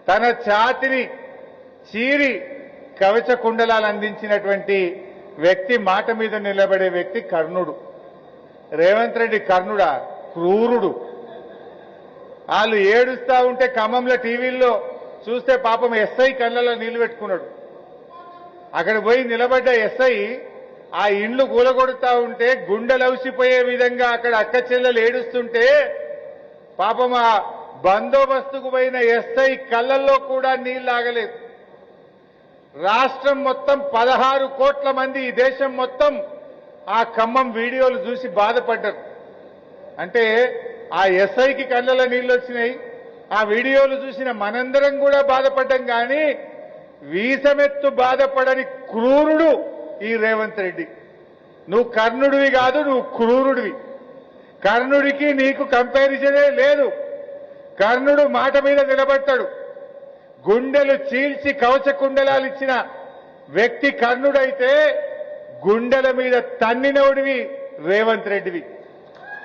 తన ఛాతిని చీరి కవచ కుండలాలు అందించినటువంటి వ్యక్తి, మాట మీద నిలబడే వ్యక్తి కర్ణుడు. రేవంత్ రెడ్డి కర్ణుడా? క్రూరుడు. వాళ్ళు ఏడుస్తా ఉంటే ఖమ్మంలో టీవీల్లో చూస్తే పాపం ఎస్ఐ కళ్ళలో నీళ్లు పెట్టుకున్నాడు. అక్కడ పోయి నిలబడ్డ ఎస్ఐ ఆ ఇండ్లు కూలగొడుతా ఉంటే గుండెలవిసిపోయే విధంగా అక్కడ అక్క చెల్లెలు ఏడుస్తుంటే పాపం ఆ బందోబస్తుకు పోయిన ఎస్ఐ కళ్ళల్లో కూడా నీళ్లు ఆగలేదు. రాష్ట్రం మొత్తం 16 కోట్ల మంది, ఈ దేశం మొత్తం ఆ ఖమ్మం వీడియోలు చూసి బాధపడ్డారు. అంటే ఆ ఎస్ఐకి కళ్ళలో నీళ్లు వచ్చినాయి, ఆ వీడియోలు చూసిన మనందరం కూడా బాధపడ్డాం. కానీ వీసమెత్తు బాధపడని క్రూరుడు ఈ రేవంత్ రెడ్డి. నువ్వు కర్ణుడివి కాదు, నువ్వు క్రూరుడివి. కర్ణుడికి నీకు కంపారిజనే లేదు. కర్ణుడు మాట మీద నిలబడతాడు. గుండెలు చీల్చి కవచ కుండలాలు ఇచ్చిన వ్యక్తి కర్ణుడైతే గుండెల మీద తన్నినోడివి రేవంత్ రెడ్డివి.